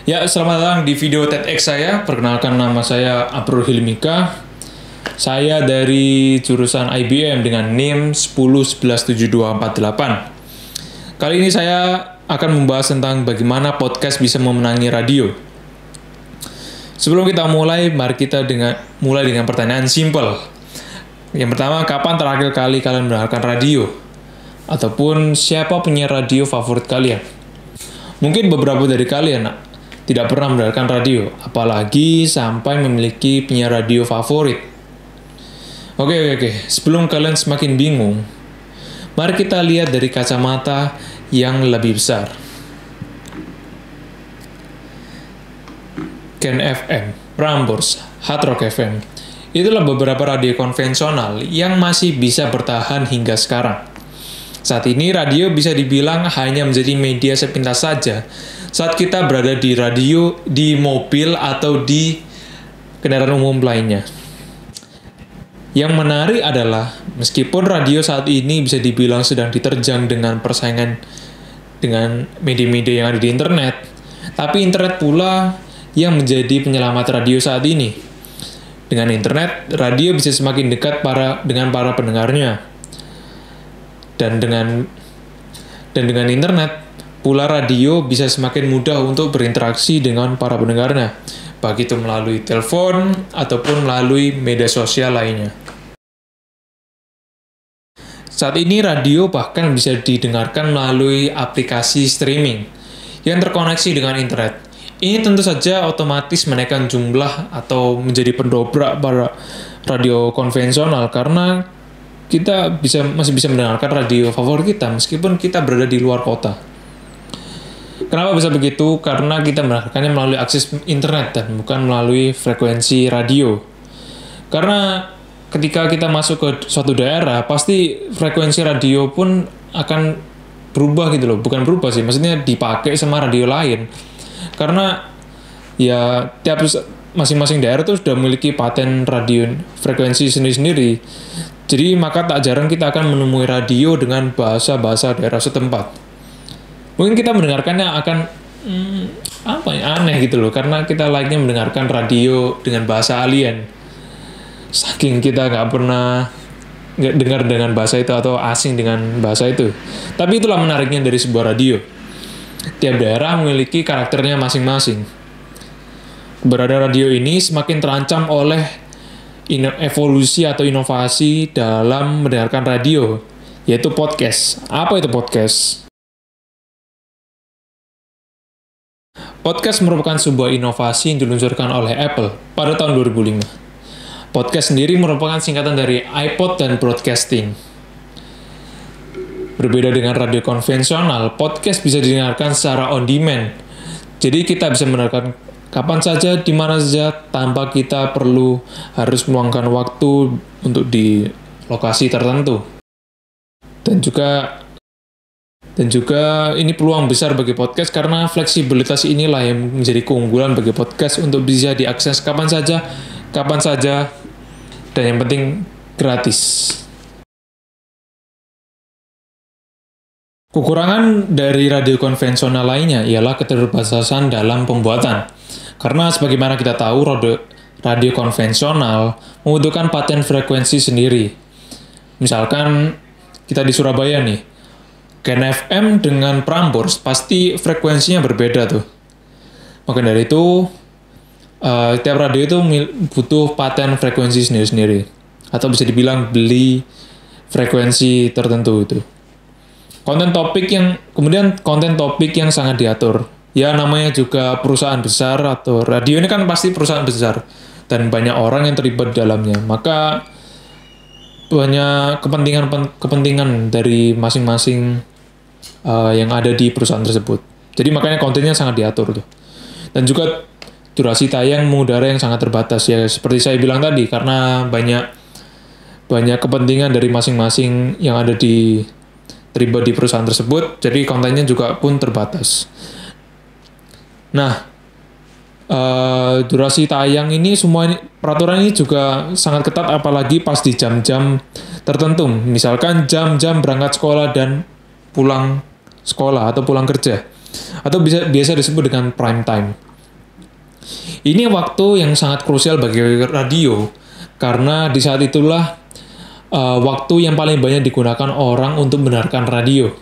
Ya, selamat datang di video TEDx saya. Perkenalkan, nama saya Abrul Hilmika. Saya dari jurusan IBM dengan NIM 10117248. Kali ini saya akan membahas tentang bagaimana podcast bisa memenangi radio. Sebelum kita mulai, mari kita mulai dengan pertanyaan simpel. Yang pertama, kapan terakhir kali kalian mendengarkan radio? Ataupun siapa penyiar radio favorit kalian? Mungkin beberapa dari kalian tidak pernah mendengarkan radio, apalagi sampai memiliki penyiar radio favorit. Oke. Sebelum kalian semakin bingung, mari kita lihat dari kacamata yang lebih besar. Gen FM, Prambors, Hard Rock FM, itulah beberapa radio konvensional yang masih bisa bertahan hingga sekarang. Saat ini radio bisa dibilang hanya menjadi media sepintas saja saat kita berada di radio, di mobil, atau di kendaraan umum lainnya. Yang menarik adalah, meskipun radio saat ini bisa dibilang sedang diterjang dengan persaingan dengan media-media yang ada di internet, tapi internet pula yang menjadi penyelamat radio saat ini. Dengan internet, radio bisa semakin dekat dengan para pendengarnya. Dan dengan internet, pula radio bisa semakin mudah untuk berinteraksi dengan para pendengarnya, baik itu melalui telepon ataupun melalui media sosial lainnya. Saat ini radio bahkan bisa didengarkan melalui aplikasi streaming yang terkoneksi dengan internet. Ini tentu saja otomatis menaikkan jumlah atau menjadi pendobrak para radio konvensional karena kita masih bisa mendengarkan radio favorit kita meskipun kita berada di luar kota. Kenapa bisa begitu? Karena kita mendengarkannya melalui akses internet dan bukan melalui frekuensi radio. Karena ketika kita masuk ke suatu daerah, pasti frekuensi radio pun akan berubah gitu loh. Bukan berubah sih, maksudnya dipakai sama radio lain. Karena ya tiap masing-masing daerah tuh sudah memiliki paten radio frekuensi sendiri-sendiri. Jadi maka tak jarang kita akan menemui radio dengan bahasa-bahasa daerah setempat. Mungkin kita mendengarkannya akan aneh gitu loh, karena kita like-nya mendengarkan radio dengan bahasa alien. Saking kita nggak pernah dengar dengan bahasa itu atau asing dengan bahasa itu. Tapi itulah menariknya dari sebuah radio. Tiap daerah memiliki karakternya masing-masing. Keberadaan radio ini semakin terancam oleh evolusi atau inovasi dalam mendengarkan radio, yaitu podcast. Apa itu podcast? Podcast merupakan sebuah inovasi yang diluncurkan oleh Apple pada tahun 2005. Podcast sendiri merupakan singkatan dari iPod dan broadcasting. Berbeda dengan radio konvensional, podcast bisa didengarkan secara on demand. Jadi kita bisa mendengarkan kapan saja, di mana saja, tanpa kita harus meluangkan waktu untuk di lokasi tertentu. Dan juga ini peluang besar bagi podcast karena fleksibilitas inilah yang menjadi keunggulan bagi podcast untuk bisa diakses kapan saja, dan yang penting gratis. Kekurangan dari radio konvensional lainnya ialah keterbatasan dalam pembuatan. Karena sebagaimana kita tahu, radio konvensional membutuhkan paten frekuensi sendiri. Misalkan kita di Surabaya nih, Gen FM dengan Prambors pasti frekuensinya berbeda tuh. Maka dari itu, tiap radio itu butuh paten frekuensi sendiri-sendiri. Atau bisa dibilang beli frekuensi tertentu itu. Konten topik yang sangat diatur. Ya namanya juga perusahaan besar atau radio ini kan pasti perusahaan besar. Dan banyak orang yang terlibat di dalamnya. Maka banyak kepentingan dari masing-masing yang ada di perusahaan tersebut. Jadi makanya kontennya sangat diatur tuh. Dan juga durasi tayang mengudara yang sangat terbatas ya, seperti saya bilang tadi, karena banyak kepentingan dari masing-masing yang ada terlibat di perusahaan tersebut. Jadi kontennya juga pun terbatas. Nah, durasi tayang ini peraturan ini juga sangat ketat, apalagi pas di jam-jam tertentu. Misalkan jam-jam berangkat sekolah dan pulang sekolah atau pulang kerja, atau biasa disebut dengan prime time. Ini waktu yang sangat krusial bagi radio, karena di saat itulah waktu yang paling banyak digunakan orang untuk mendengarkan radio.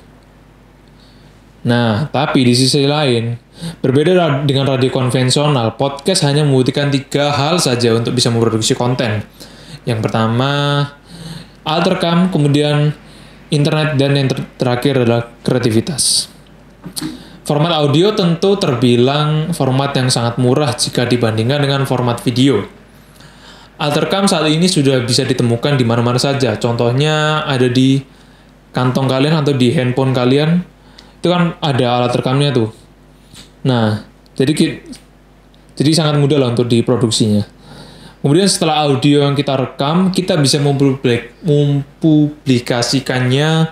Nah, tapi di sisi lain, berbeda dengan radio konvensional, podcast hanya membutuhkan 3 hal saja untuk bisa memproduksi konten. Yang pertama, alat rekam, kemudian internet, dan yang terakhir adalah kreativitas. Format audio tentu terbilang format yang sangat murah jika dibandingkan dengan format video. Alat rekam saat ini sudah bisa ditemukan di mana-mana saja. Contohnya ada di kantong kalian atau di handphone kalian. Itu kan ada alat rekamnya tuh. Nah, jadi sangat mudah lah untuk diproduksinya. Kemudian setelah audio yang kita rekam, kita bisa mempublikasikannya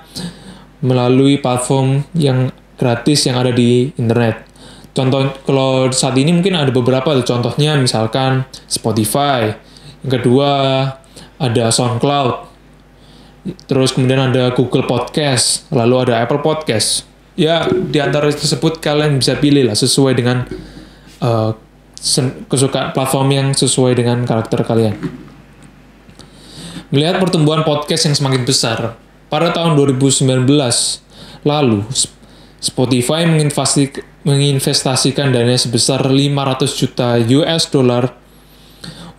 melalui platform yang gratis yang ada di internet. Contoh, kalau saat ini mungkin ada beberapa, contohnya misalkan Spotify. Yang kedua, ada SoundCloud. Terus kemudian ada Google Podcast, lalu ada Apple Podcast. Ya, di antara tersebut kalian bisa pilih lah sesuai dengan kesukaan platform yang sesuai dengan karakter kalian. Melihat pertumbuhan podcast yang semakin besar, pada tahun 2019 lalu, Spotify menginvestasikan dana sebesar 500 juta US dollar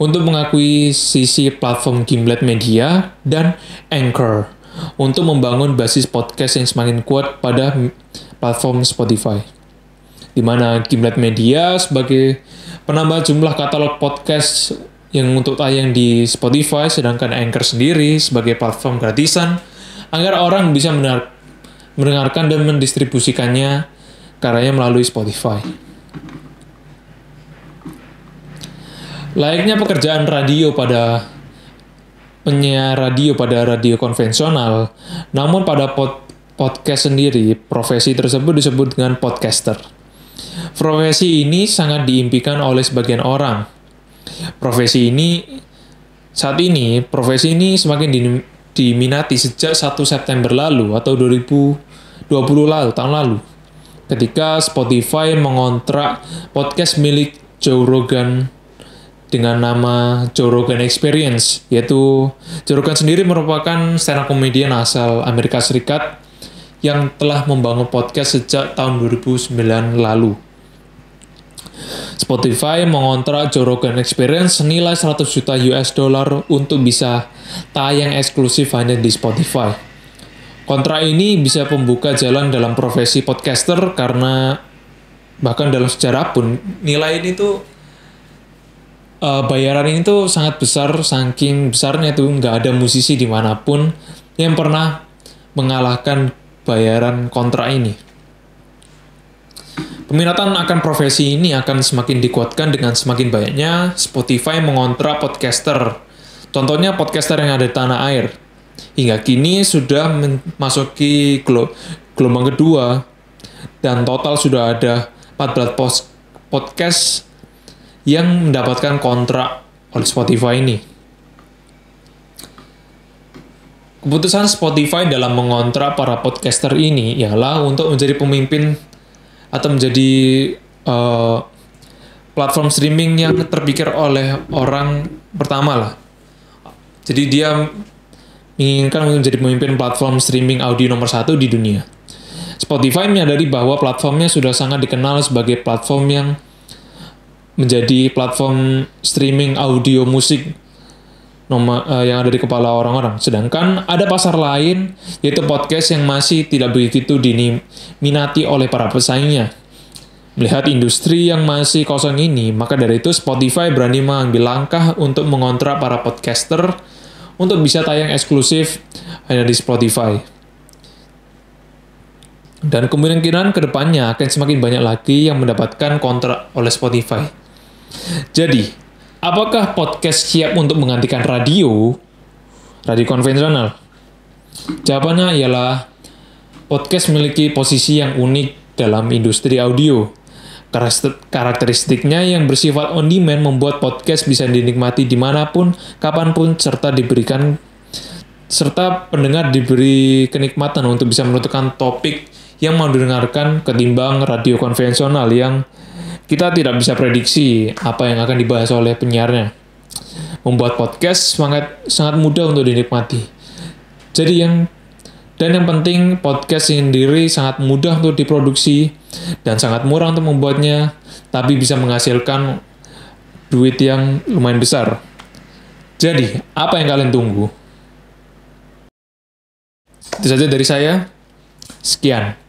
untuk mengakuisisi platform Gimlet Media dan Anchor untuk membangun basis podcast yang semakin kuat pada platform Spotify. Di mana Gimlet Media sebagai penambah jumlah katalog podcast yang untuk tayang di Spotify, sedangkan Anchor sendiri sebagai platform gratisan agar orang bisa mendengarkan dan mendistribusikannya karyanya melalui Spotify. Layaknya pekerjaan penyiar radio pada radio konvensional, namun pada podcast sendiri, profesi tersebut disebut dengan podcaster. Profesi ini sangat diimpikan oleh sebagian orang. Profesi ini semakin diminati sejak 1 September lalu atau 2020 tahun lalu. Ketika Spotify mengontrak podcast milik Joe Rogan dengan nama Joe Rogan Experience, yaitu Joe Rogan sendiri merupakan stand-up comedian asal Amerika Serikat yang telah membangun podcast sejak tahun 2009 lalu. Spotify mengontrak Joe Rogan Experience senilai 100 juta US dollar untuk bisa tayang eksklusif hanya di Spotify. Kontrak ini bisa membuka jalan dalam profesi podcaster karena bahkan dalam sejarah pun nilai ini tuh bayaran ini tuh sangat besar, saking besarnya tuh nggak ada musisi dimanapun yang pernah mengalahkan bayaran kontrak ini. Peminatan akan profesi ini akan semakin dikuatkan dengan semakin banyaknya Spotify mengontrak podcaster. Contohnya podcaster yang ada di tanah air. Hingga kini sudah memasuki gelombang kedua dan total sudah ada 14 podcast yang mendapatkan kontrak oleh Spotify ini. Keputusan Spotify dalam mengontrak para podcaster ini ialah untuk menjadi pemimpin atau menjadi platform streaming yang terpikir oleh orang pertama lah. Jadi dia menginginkan menjadi pemimpin platform streaming audio nomor 1 di dunia. Spotify menyadari bahwa platformnya sudah sangat dikenal sebagai platform yang menjadi platform streaming audio musik yang ada di kepala orang-orang. Sedangkan ada pasar lain, yaitu podcast yang masih tidak begitu diminati oleh para pesaingnya. Melihat industri yang masih kosong ini, maka dari itu Spotify berani mengambil langkah untuk mengontrak para podcaster untuk bisa tayang eksklusif hanya di Spotify. Dan kemungkinan ke depannya akan semakin banyak lagi yang mendapatkan kontrak oleh Spotify. Jadi, apakah podcast siap untuk menggantikan radio konvensional? Jawabannya ialah podcast memiliki posisi yang unik dalam industri audio. Karakteristiknya yang bersifat on demand membuat podcast bisa dinikmati dimanapun, kapanpun, serta pendengar diberi kenikmatan untuk bisa menentukan topik yang mau didengarkan ketimbang radio konvensional yang kita tidak bisa prediksi apa yang akan dibahas oleh penyiarnya. Membuat podcast sangat mudah untuk dinikmati. Dan yang penting, podcast sendiri sangat mudah untuk diproduksi dan sangat murah untuk membuatnya, tapi bisa menghasilkan duit yang lumayan besar. Jadi, apa yang kalian tunggu? Itu saja dari saya. Sekian.